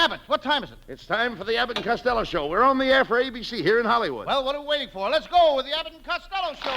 Abbott, what time is it? It's time for the Abbott and Costello Show. We're on the air for ABC here in Hollywood. Well, what are we waiting for? Let's go with the Abbott and Costello Show.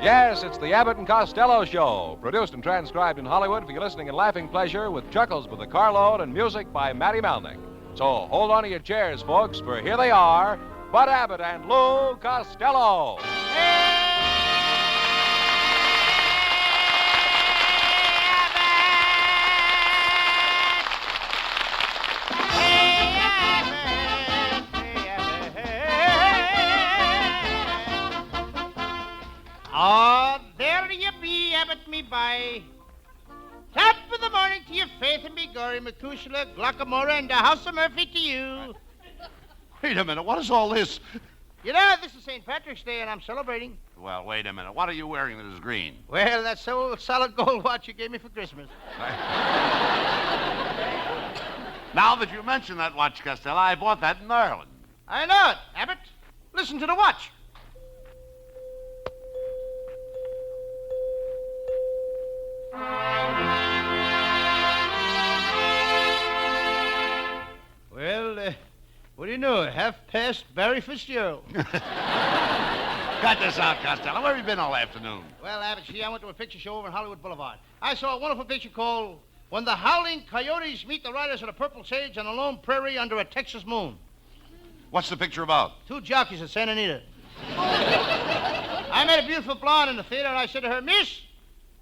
Yes, it's the Abbott and Costello Show, produced and transcribed in Hollywood for your listening and laughing pleasure with chuckles with a carload and music by Matty Malnick. So hold on to your chairs, folks, for here they are, Bud Abbott and Lou Costello. Oh, there you be, Abbott me by. Top of the morning to your faith and be gory, Methuselah, Glockamora, and the House of Murphy to you. Wait a minute, what is all this? You know, this is St. Patrick's Day, and I'm celebrating. Well, wait a minute. What are you wearing that is green? Well, that's the old solid gold watch you gave me for Christmas. Now that you mention that watch, Costello, I bought that in Ireland. I know it, Abbott. Listen to the watch. Well, what do you know? Half past Barry Fitzgerald. Cut this out, Costello. Where have you been all afternoon? Well, Abbott, see, I went to a picture show over on Hollywood Boulevard. I saw a wonderful picture called When the Howling Coyotes Meet the Riders of the Purple Sage on a Lone Prairie Under a Texas Moon. What's the picture about? Two jockeys at Santa Anita. I met a beautiful blonde in the theater, and I said to her, Miss,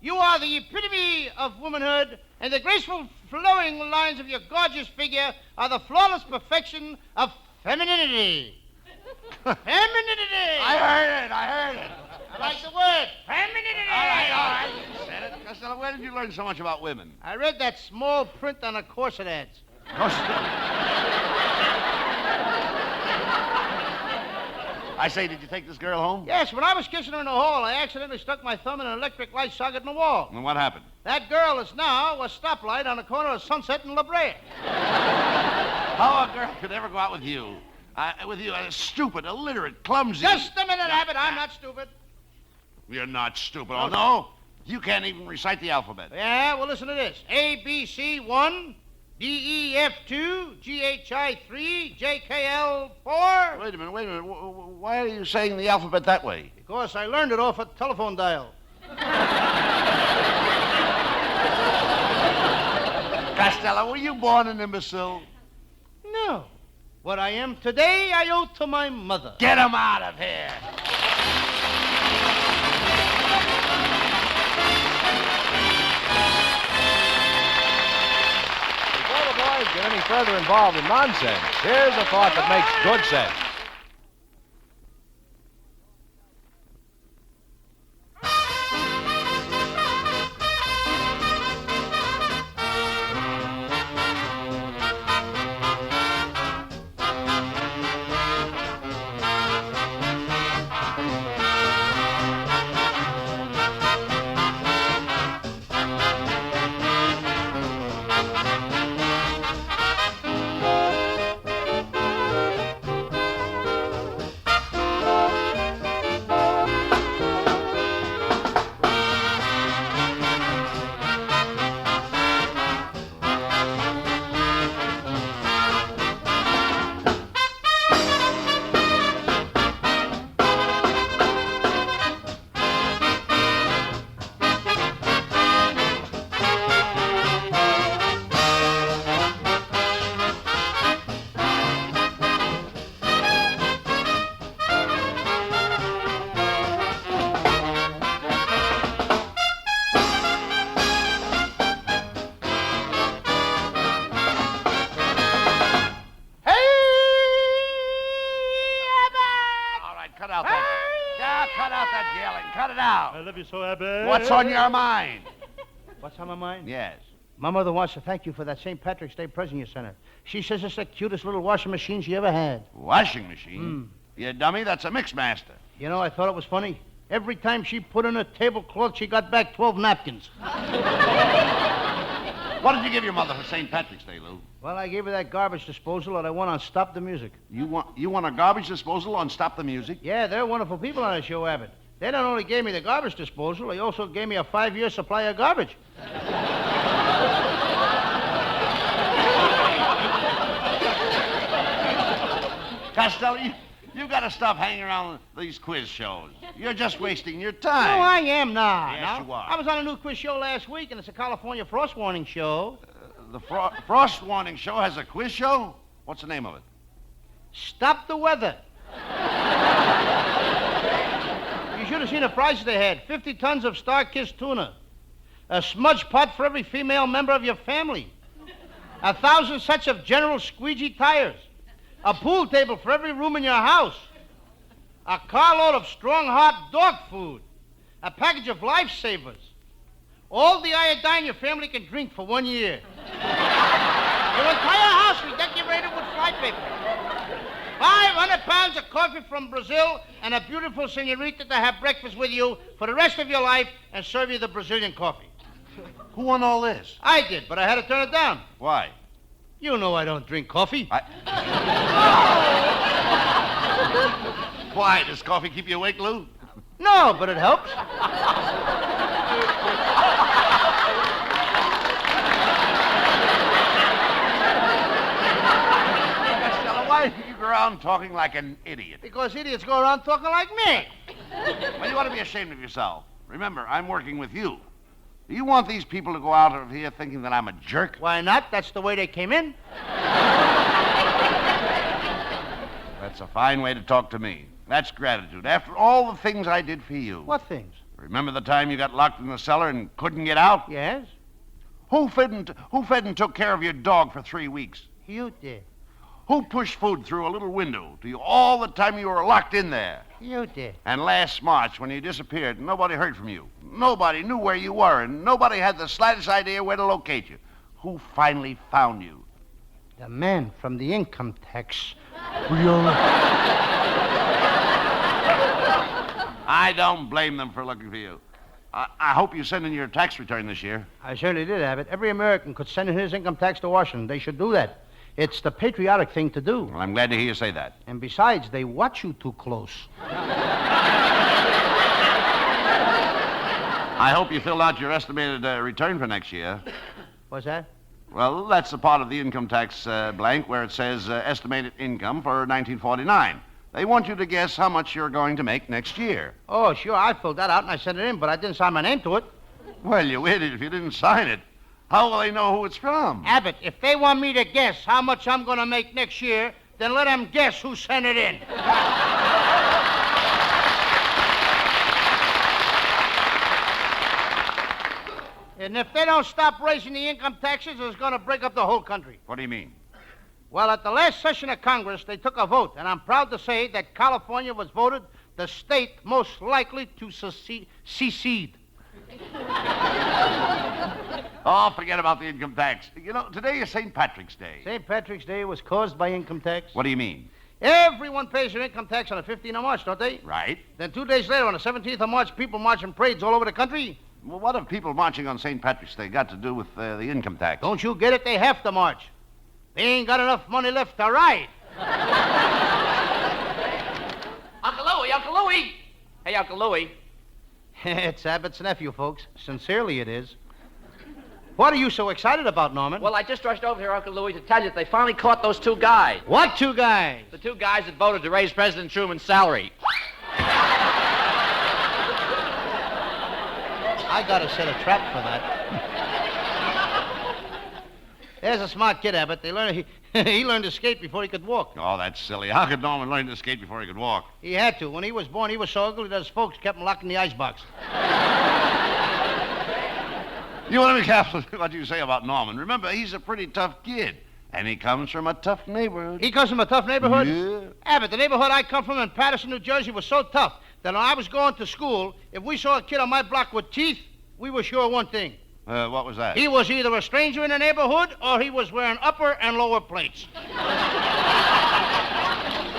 you are the epitome of womanhood, and the graceful flowing lines of your gorgeous figure are the flawless perfection of femininity. Femininity! I heard it. I like the word. Femininity! All right. You said it. Costello, where did you learn so much about women? I read that small print on the corset ads. I say, did you take this girl home? Yes, when I was kissing her in the hall, I accidentally stuck my thumb in an electric light socket in the wall. And what happened? That girl is now a stoplight on the corner of Sunset and La Brea. How a girl could ever go out with you? Stupid, illiterate, clumsy. Just a minute, Abbott. I'm not stupid. You're not stupid. Oh, no? You can't even recite the alphabet. Yeah, well, listen to this. A, B, C, 1, D, E, F, 2, G, H, I, 3, J, K, L, 4. Wait a minute. Why are you saying the alphabet that way? Because I learned it off a telephone dial. Costello, were you born an imbecile? No. What I am today, I owe to my mother. Get him out of here. Before the boys get any further involved in nonsense, here's a thought that makes good sense. Cut out that yelling. Cut it out. I love you so, Abbott. What's on your mind? What's on my mind? Yes. My mother wants to thank you for that St. Patrick's Day present you sent her. She says it's the cutest little washing machine she ever had. Washing machine? You dummy, that's a Mixmaster. You know, I thought it was funny. Every time she put in a tablecloth, she got back 12 napkins. What did you give your mother for St. Patrick's Day, Lou? Well, I gave her that garbage disposal that I won on Stop the Music. You want a garbage disposal on Stop the Music? Yeah, they're wonderful people on the show, Abbott. They not only gave me the garbage disposal, they also gave me a 5-year supply of garbage. Costello, you got to stop hanging around these quiz shows. You're just wasting your time. No, I am not. Yes, you are. I was on a new quiz show last week, and it's a California frost warning show. The Frost Warning Show has a quiz show? What's the name of it? Stop the weather. You should have seen the prizes they had. 50 tons of Star-Kissed tuna. A smudge pot for every female member of your family. 1,000 sets of General Squeegee tires. A pool table for every room in your house. A carload of strong hot dog food. A package of lifesavers. All the iodine your family can drink for 1 year. Your entire house is decorated with flypaper. 500 pounds of coffee from Brazil and a beautiful senorita to have breakfast with you for the rest of your life and serve you the Brazilian coffee. Who won all this? I did, but I had to turn it down. Why? You know I don't drink coffee. Why? Does coffee keep you awake, Lou? No, but it helps. Why do you go around talking like an idiot? Because idiots go around talking like me. Well, you ought to be ashamed of yourself. Remember, I'm working with you. Do you want these people to go out of here thinking that I'm a jerk? Why not? That's the way they came in. That's a fine way to talk to me. That's gratitude. After all the things I did for you. What things? Remember the time you got locked in the cellar and couldn't get out? Yes? Who fed and took care of your dog for 3 weeks? You did. Who pushed food through a little window to you all the time you were locked in there? You did. And last March, when you disappeared, nobody heard from you. Nobody knew where you were, and nobody had the slightest idea where to locate you. Who finally found you? The man from the income tax. I don't blame them for looking for you. I hope you send in your tax return this year. I certainly did, Abbott. Every American could send in his income tax to Washington. They should do that. It's the patriotic thing to do. Well, I'm glad to hear you say that. And besides, they watch you too close. I hope you filled out your estimated return for next year. What's that? Well, that's the part of the income tax blank where it says estimated income for 1949. They want you to guess how much you're going to make next year. Oh, sure. I filled that out and I sent it in, but I didn't sign my name to it. Well, you idiot, if you didn't sign it. How will they know who it's from? Abbott, if they want me to guess how much I'm going to make next year, then let them guess who sent it in. And if they don't stop raising the income taxes, it's going to break up the whole country. What do you mean? Well, at the last session of Congress, they took a vote, and I'm proud to say that California was voted the state most likely to secede. Oh, forget about the income tax. You know, today is St. Patrick's Day. St. Patrick's Day was caused by income tax. What do you mean? Everyone pays their income tax on the 15th of March, don't they? Right. Then 2 days later, on the 17th of March, people march in parades all over the country. Well, what have people marching on St. Patrick's Day got to do with the income tax? Don't you get it? They have to march. They ain't got enough money left to ride. Uncle Louie, Uncle Louie. Hey, Uncle Louie. It's Abbott's nephew, folks. Sincerely, it is. What are you so excited about, Norman? Well, I just rushed over here, Uncle Louie, to tell you that they finally caught those 2 guys. What 2 guys? The 2 guys that voted to raise President Truman's salary. I gotta set a trap for that. There's a smart kid, Abbott. He learned to skate before he could walk. Oh, that's silly. How could Norman learn to skate before he could walk? He had to. When he was born, he was so ugly that his folks kept him locked in the icebox. You want to be careful what you say about Norman. Remember, he's a pretty tough kid. And he comes from a tough neighborhood. He comes from a tough neighborhood? Yeah. Abbott, the neighborhood I come from in Patterson, New Jersey was so tough that when I was going to school, if we saw a kid on my block with teeth, we were sure one thing. What was that? He was either a stranger in the neighborhood or he was wearing upper and lower plates.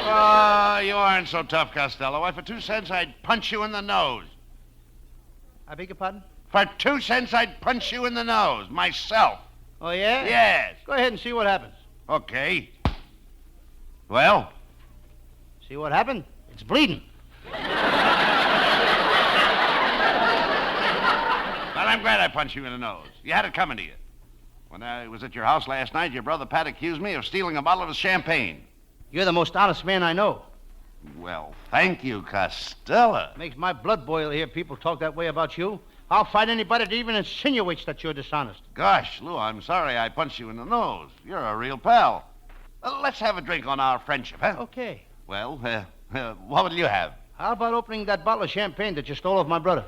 Oh, you aren't so tough, Costello. Why, for 2 cents, I'd punch you in the nose. I beg your pardon? For 2 cents, I'd punch you in the nose, myself. Oh, yeah? Yes. Go ahead and see what happens. Okay. Well? See what happened? It's bleeding. Well, I'm glad I punched you in the nose. You had it coming to you. When I was at your house last night, your brother Pat accused me of stealing a bottle of his champagne. You're the most honest man I know. Well, thank you, Costello. Makes my blood boil to hear people talk that way about you. I'll fight anybody that even insinuates that you're dishonest. Gosh, Lou, I'm sorry I punched you in the nose. You're a real pal. Let's have a drink on our friendship, huh? Okay. Well, what will you have? How about opening that bottle of champagne that you stole off my brother?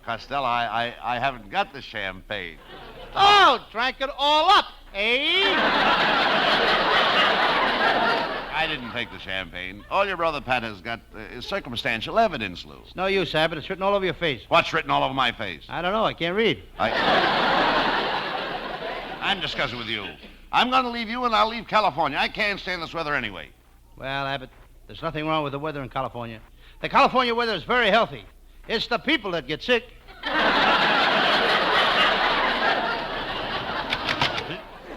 Costello, I haven't got the champagne. Oh, drank it all up, eh? I didn't take the champagne. All your brother Pat has got is circumstantial evidence, Lou. It's no use, Abbott. It's written all over your face. What's written all over my face? I don't know. I can't read. I'm discussing with you. I'm going to leave you, and I'll leave California. I can't stand this weather anyway. Well, Abbott, there's nothing wrong with the weather in California. The California weather is very healthy. It's the people that get sick.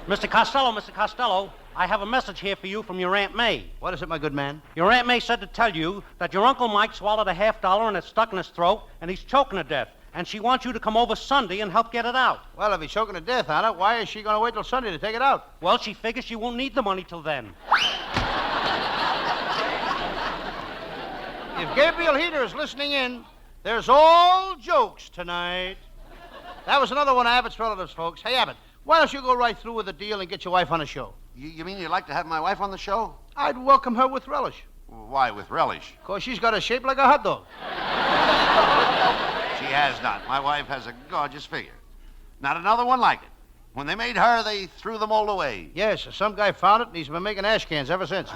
Mr. Costello, I have a message here for you from your Aunt May. What is it, my good man? Your Aunt May said to tell you that your Uncle Mike swallowed a $50 and it's stuck in his throat and he's choking to death. And she wants you to come over Sunday and help get it out. Well, if he's choking to death on it, why is she going to wait till Sunday to take it out? Well, she figures she won't need the money till then. If Gabriel Heater is listening in, there's all jokes tonight. That was another one of Abbott's relatives, folks. Hey, Abbott, why don't you go right through with the deal and get your wife on the show? You mean you'd like to have my wife on the show? I'd welcome her with relish. Why, with relish? Because she's got a shape like a hot dog. She has not. My wife has a gorgeous figure. Not another one like it. When they made her, they threw the mold away. Yes, some guy found it, and he's been making ash cans ever since.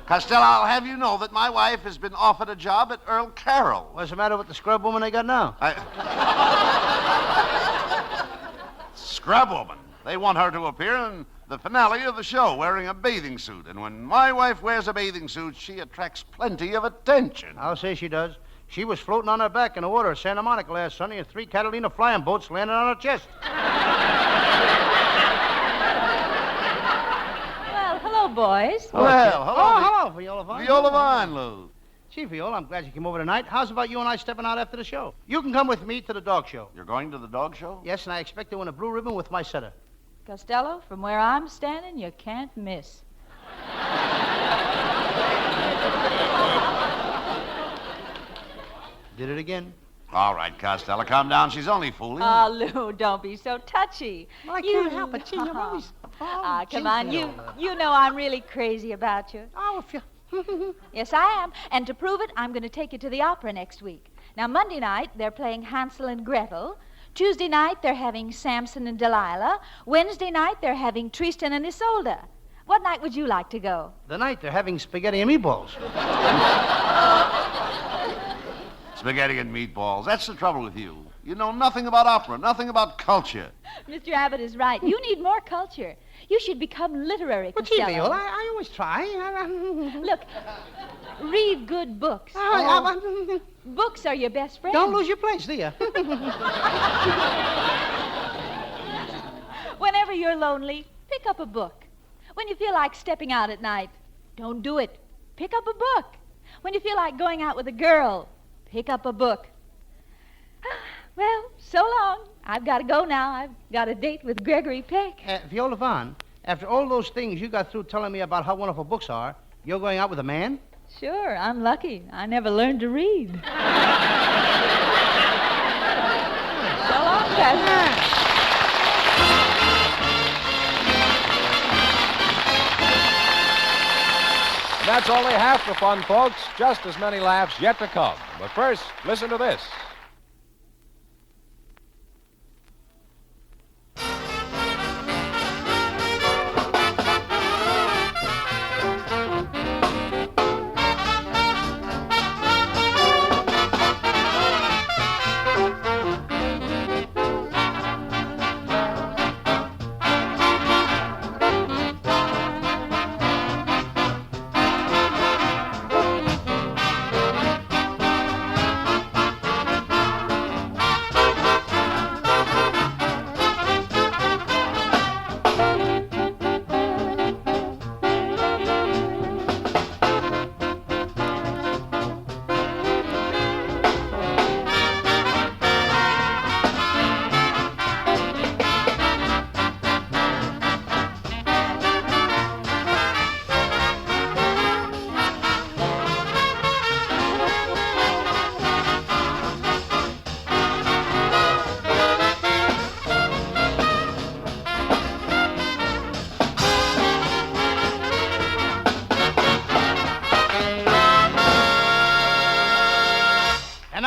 Costello, I'll have you know that my wife has been offered a job at Earl Carroll. What's the matter with the scrub woman they got now? Scrub woman. They want her to appear in the finale of the show wearing a bathing suit. And when my wife wears a bathing suit, she attracts plenty of attention. I'll say she does. She was floating on her back in the water at Santa Monica last Sunday, and 3 Catalina flying boats landed on her chest. Well, hello, boys. Well, hello. Hello, Viola Vaughn. Viola Vaughn, Lou. Gee, Viola, I'm glad you came over tonight. How's about you and I stepping out after the show? You can come with me to the dog show. You're going to the dog show? Yes, and I expect to win a blue ribbon with my setter. Costello, from where I'm standing, you can't miss. Did it again? All right, Costello, calm down. She's only fooling. Oh, Lou, don't be so touchy. Well, I can't help it. Gee, you're always... Come on, you know I'm really crazy about you. Oh, if you... Yes, I am. And to prove it, I'm going to take you to the opera next week. Now, Monday night, they're playing Hansel and Gretel. Tuesday night, they're having Samson and Delilah. Wednesday night, they're having Tristan and Isolde. What night would you like to go? The night they're having spaghetti and meatballs. Spaghetti and meatballs. That's the trouble with you. You know nothing about opera, nothing about culture. Mr. Abbott is right. You need more culture. You should become literary, Well, gee, Costello. Viola, I always try. Look, read good books. Books are your best friend. Don't lose your place, do you? Whenever you're lonely, pick up a book. When you feel like stepping out at night, don't do it. Pick up a book. When you feel like going out with a girl, pick up a book. Well, so long. I've got to go now. I've got a date with Gregory Peck. Viola Vaughn, after all those things you got through telling me about how wonderful books are, you're going out with a man? Sure, I'm lucky. I never learned to read. So long, Cousin. That's only half the fun, folks. Just as many laughs yet to come. But first, listen to this.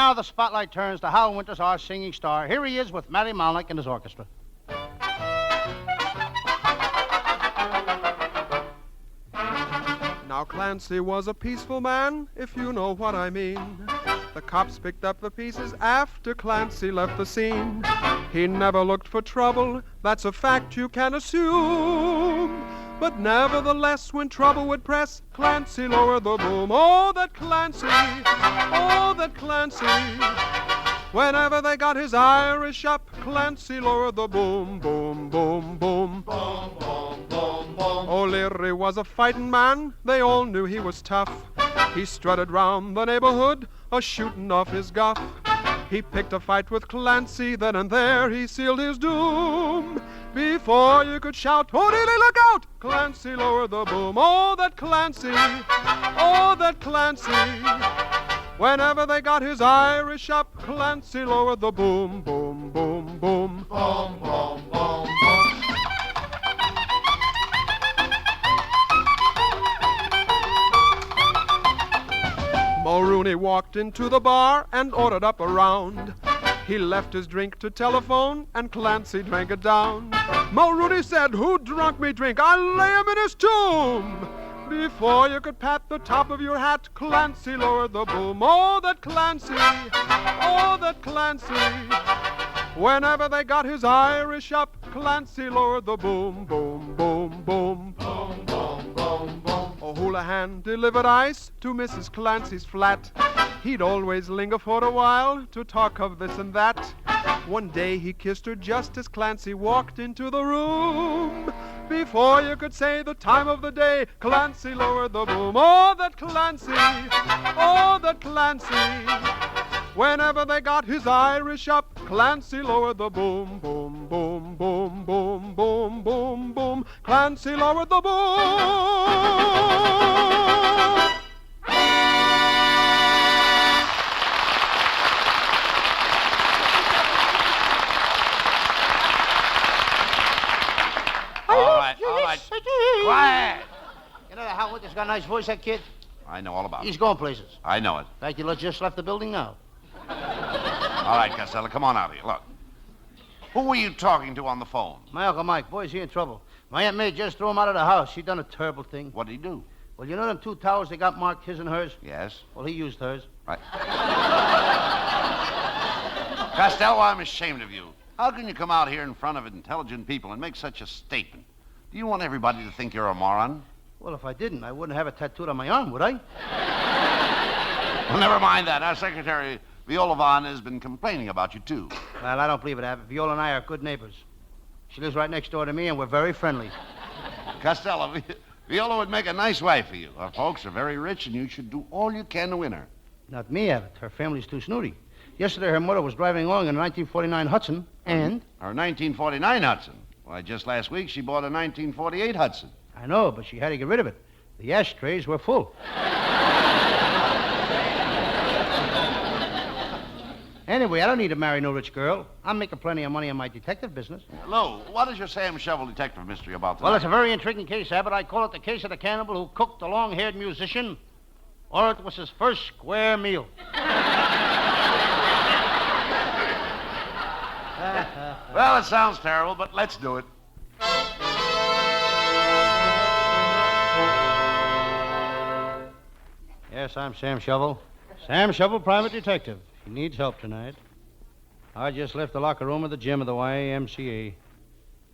now the spotlight turns to Hal Winters, our singing star. Here he is with Matty Malnick and his orchestra. Now Clancy was a peaceful man, if you know what I mean. The cops picked up the pieces after Clancy left the scene. He never looked for trouble, that's a fact you can assume. But nevertheless, when trouble would press, Clancy lowered the boom. Oh, that Clancy, oh, that Clancy. Whenever they got his Irish up, Clancy lowered the boom, boom, boom, boom. Boom, boom, boom, boom. O'Leary was a fighting man, they all knew he was tough. He strutted round the neighborhood, a-shooting off his guff. He picked a fight with Clancy, then and there he sealed his doom. Before you could shout, oh, Neely, look out! Clancy lowered the boom. Oh, that Clancy, oh, that Clancy. Whenever they got his Irish up, Clancy lowered the boom, boom, boom, boom. Boom, boom, boom, boom. Mulrooney walked into the bar and ordered up a round. He left his drink to telephone and Clancy drank it down. Mulrooney said, who drunk me drink? I'll lay him in his tomb. Before you could pat the top of your hat, Clancy lowered the boom. Oh, that Clancy, oh, that Clancy. Whenever they got his Irish up, Clancy lowered the boom, boom, boom, boom. Boom, boom, boom, boom. O'Houlihan delivered ice to Mrs. Clancy's flat. He'd always linger for a while to talk of this and that. One day he kissed her just as Clancy walked into the room. Before you could say the time of the day, Clancy lowered the boom. Oh, that Clancy, oh, that Clancy. Whenever they got his Irish up, Clancy lowered the boom, boom, boom, boom, boom, boom, boom, boom. Clancy lowered the boom. All right. Quiet. You know that Hal Winters got a nice voice, that kid? I know all about it. He's going places. I know it. In fact, he just left the building now. All right, Costello, come on out here. Look. Who were you talking to on the phone? My Uncle Mike. Boy's he in trouble. My Aunt May just threw him out of the house. She done a terrible thing. What did he do? Well, you know them two towels they got marked his and hers? Yes. Well, he used hers. Right. Costello, I'm ashamed of you. How can you come out here in front of intelligent people and make such a statement? Do you want everybody to think you're a moron? Well, if I didn't, I wouldn't have it tattooed on my arm, would I? Well, never mind that. Our secretary, Viola Vaughn, has been complaining about you, too. Well, I don't believe it, Abbott. Viola and I are good neighbors. She lives right next door to me, and we're very friendly. Costello, Viola would make a nice wife for you. Her folks are very rich, and you should do all you can to win her. Not me, Abbott. Her family's too snooty. Yesterday, her mother was driving along in a 1949 Hudson, and... Her 1949 Hudson? Why, just last week, she bought a 1948 Hudson. I know, but she had to get rid of it. The ashtrays were full. Anyway, I don't need to marry no rich girl. I'm making plenty of money in my detective business. Lou, what is your Sam Shovel detective mystery about tonight? Well, it's a very intriguing case, Abbott. I call it the case of the cannibal who cooked the long-haired musician, or it was his first square meal. Well, it sounds terrible, but let's do it. Yes, I'm Sam Shovel. Sam Shovel, private detective. He needs help tonight. I just left the locker room of the gym of the YMCA.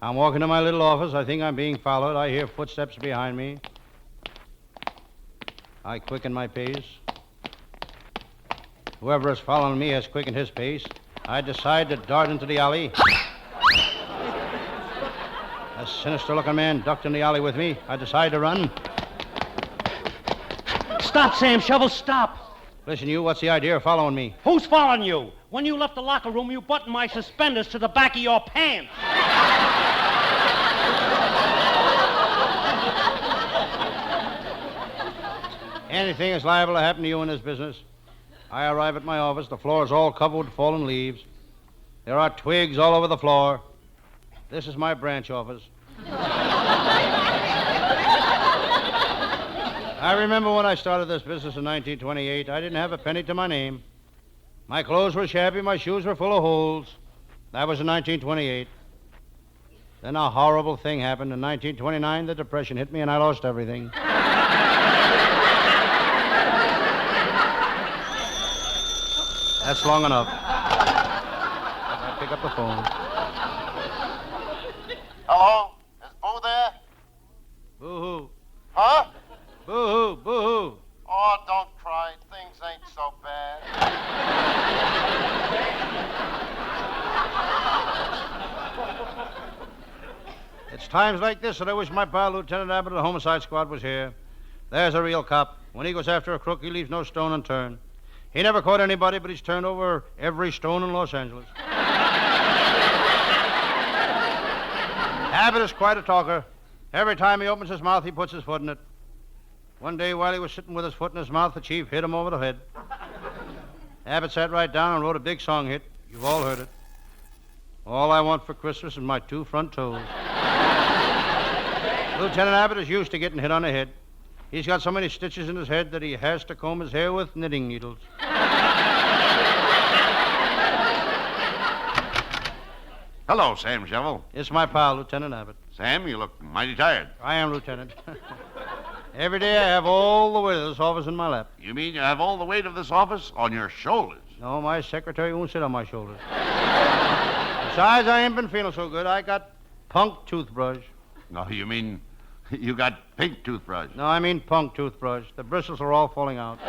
I'm walking to my little office. I think I'm being followed. I hear footsteps behind me. I quicken my pace. Whoever is following me has quickened his pace. I decide to dart into the alley. A sinister-looking man ducked in the alley with me. I decide to run. Stop, Sam Shovel, stop. Listen, you, what's the idea of following me? Who's following you? When you left the locker room, you buttoned my suspenders to the back of your pants. Anything is liable to happen to you in this business. I arrive at my office. The floor is all covered with fallen leaves. There are twigs all over the floor. This is my branch office. I remember when I started this business in 1928, I didn't have a penny to my name. My clothes were shabby, my shoes were full of holes. That was in 1928. Then a horrible thing happened. In 1929, the Depression hit me and I lost everything. That's long enough. I pick up the phone. Hello? Is Boo there? Boo-hoo. Huh? Boo-hoo, boo-hoo. Oh, don't cry. Things ain't so bad. It's times like this that I wish my pal Lieutenant Abbott of the Homicide Squad was here. There's a real cop. When he goes after a crook, he leaves no stone unturned. He never caught anybody, but he's turned over every stone in Los Angeles. Abbott is quite a talker. Every time he opens his mouth, he puts his foot in it. One day, while he was sitting with his foot in his mouth, the chief hit him over the head. Abbott sat right down and wrote a big song hit. You've all heard it. All I want for Christmas is my 2 front toes. Lieutenant Abbott is used to getting hit on the head. He's got so many stitches in his head that he has to comb his hair with knitting needles. Hello, Sam Shovel. It's my pal, Lieutenant Abbott. Sam, you look mighty tired. I am, Lieutenant. Every day I have all the weight of this office in my lap. You mean you have all the weight of this office on your shoulders? No, my secretary won't sit on my shoulders. Besides, I ain't been feeling so good. I got punk toothbrush. No, you mean you got pink toothbrush. No, I mean punk toothbrush. The bristles are all falling out.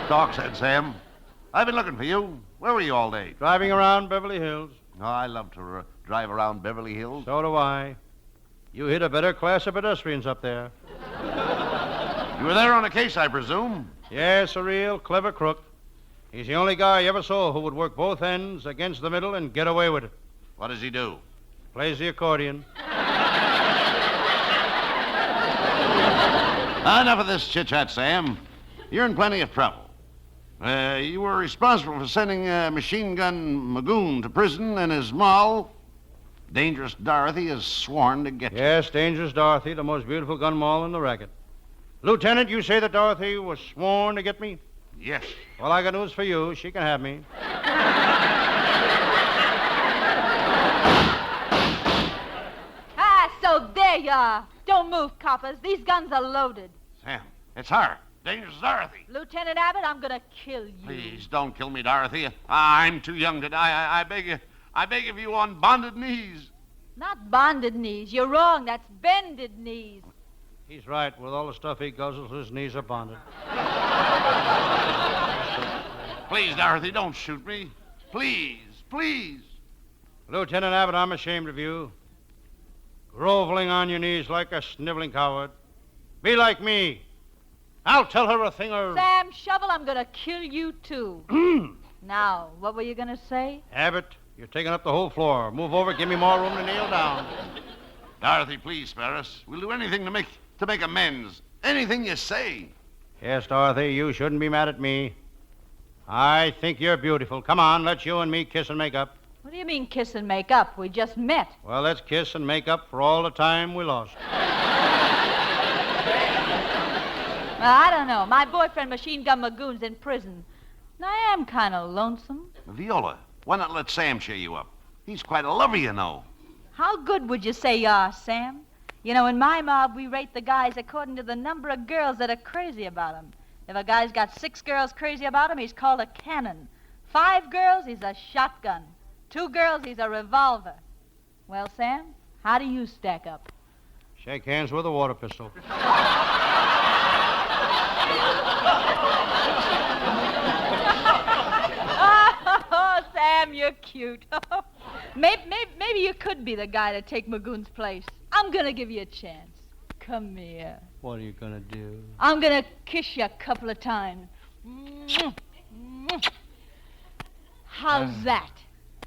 Doc said, Sam. I've been looking for you. Where were you all day? Driving around Beverly Hills. Oh, I love to drive around Beverly Hills. So do I. You hit a better class of pedestrians up there. You were there on a case, I presume? Yes, a real clever crook. He's the only guy I ever saw who would work both ends against the middle and get away with it. What does he do? Plays the accordion. Enough of this chit-chat, Sam. You're in plenty of trouble. You were responsible for sending Machine Gun Magoon to prison, and his moll, Dangerous Dorothy, is sworn to get you. Yes, Dangerous Dorothy, the most beautiful gun moll in the racket. Lieutenant, you say that Dorothy was sworn to get me? Yes. Well, I got news for you. She can have me. So there you are. Don't move, coppers. These guns are loaded. Sam, it's her. Dangerous Dorothy. Lieutenant Abbott, I'm going to kill you. Please don't kill me, Dorothy. I'm too young to die. I beg you. I beg of you on bonded knees. Not bonded knees. You're wrong. That's bended knees. He's right. With all the stuff he guzzles, his knees are bonded. Please, Dorothy, don't shoot me. Please, please. Lieutenant Abbott, I'm ashamed of you. Groveling on your knees like a sniveling coward. Be like me. I'll tell her a thing or... Sam Shovel, I'm going to kill you, too. Now, what were you going to say? Abbott, you're taking up the whole floor. Move over, give me more room to kneel down. Dorothy, please spare us. We'll do anything to make amends. Anything you say. Yes, Dorothy, you shouldn't be mad at me. I think you're beautiful. Come on, let's you and me kiss and make up. What do you mean kiss and make up? We just met. Well, let's kiss and make up for all the time we lost. Well, I don't know. My boyfriend, Machine Gun Magoon's in prison. And I am kind of lonesome. Viola, why not let Sam cheer you up? He's quite a lover, you know. How good would you say you are, Sam? You know, in my mob, we rate the guys according to the number of girls that are crazy about him. If a guy's got 6 girls crazy about him, he's called a cannon. 5 girls, he's a shotgun. 2 girls, he's a revolver. Well, Sam, how do you stack up? Shake hands with a water pistol. Oh, Sam, you're cute. Maybe you could be the guy to take Magoon's place. I'm going to give you a chance. Come here. What are you going to do? I'm going to kiss you a couple of times. How's that?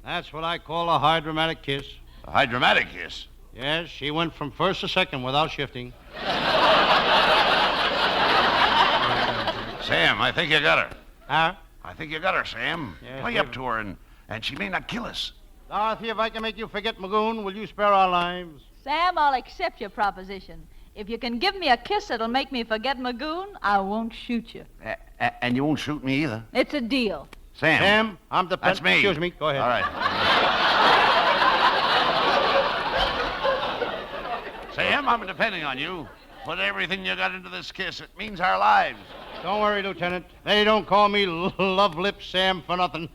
That's what I call a high dramatic kiss. A high dramatic kiss. Yes, she went from first to second without shifting. Sam, I think you got her. Huh? I think you got her, Sam. Yes, Play David. up to her, and she may not kill us. Dorothy, if I can make you forget Magoon, will you spare our lives? Sam, I'll accept your proposition. If you can give me a kiss that'll make me forget Magoon, I won't shoot you. And you won't shoot me either. It's a deal. Sam. Sam, I'm the... That's me. Excuse me. Go ahead. All right. Sam, I'm depending on you. Put everything you got into this kiss. It means our lives. Don't worry, Lieutenant. They don't call me Love Lips Sam for nothing.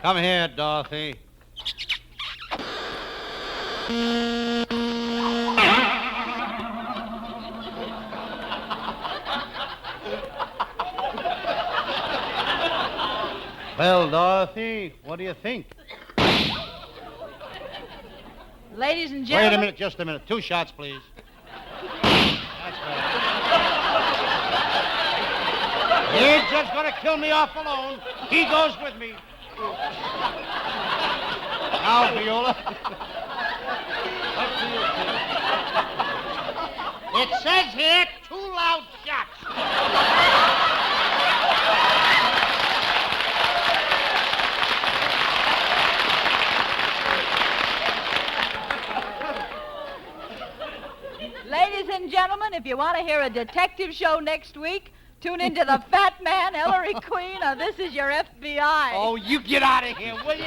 Come here, Dorothy. Well, Dorothy, what do you think? Ladies and Wait gentlemen... a minute, just a minute. 2 shots, please. That's better. He ain't just gonna kill me off alone. He goes with me. Now, Viola. Let's see you. It says here 2 loud shots. Ladies and gentlemen, if you want to hear a detective show next week, tune into The Fat Man, Ellery Queen, or This Is Your FBI. Oh, you get out of here, will you?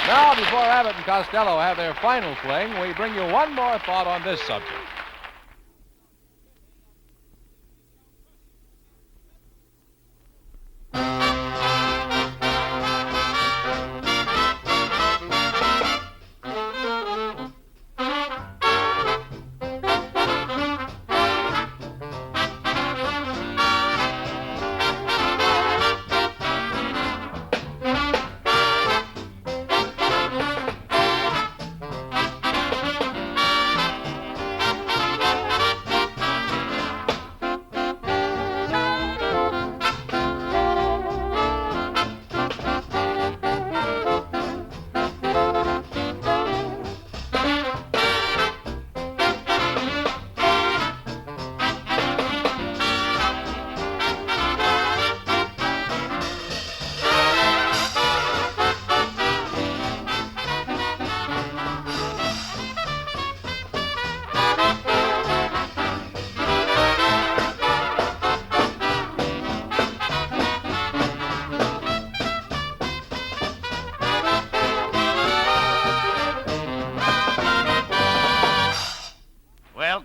Now, before Abbott and Costello have their final fling, we bring you one more thought on this subject.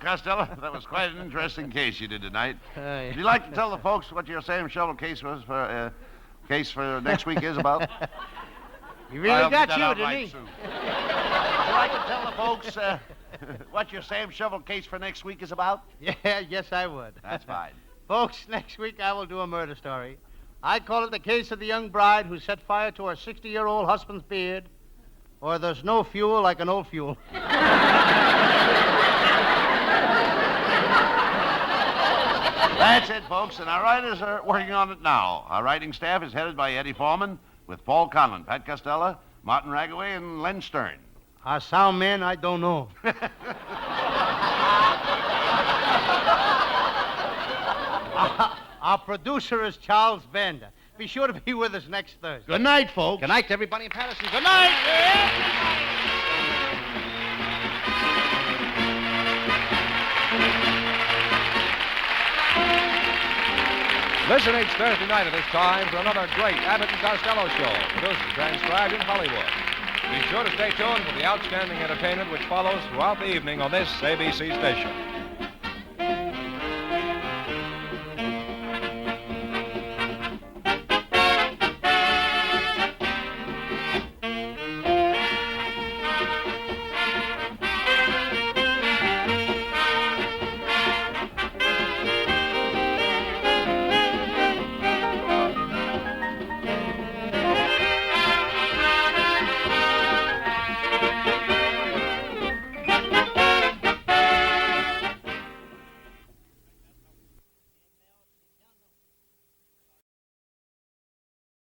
Costello, that was quite an interesting case you did tonight. Yeah. Would you like to tell the folks what your Sam Shovel case was for next week is about? He really got you, didn't right he? soon. Would you like to tell the folks what your Sam Shovel case for next week is about? Yeah, yes, I would. That's fine. Folks, next week I will do a murder story. I call it the case of the young bride who set fire to her 60-year-old husband's beard, or there's no fuel like an old fuel. That's it, folks, and our writers are working on it now. Our writing staff is headed by Eddie Foreman, with Paul Conlon, Pat Costello, Martin Ragaway, and Len Stern. Our sound man, I don't know. Our producer is Charles Bender. Be sure to be with us next Thursday. Good night, folks. Good night to everybody in Patterson. Good night. Listen each Thursday night at this time for another great Abbott and Costello show, produced and transcribed in Hollywood. Be sure to stay tuned for the outstanding entertainment which follows throughout the evening on this ABC station.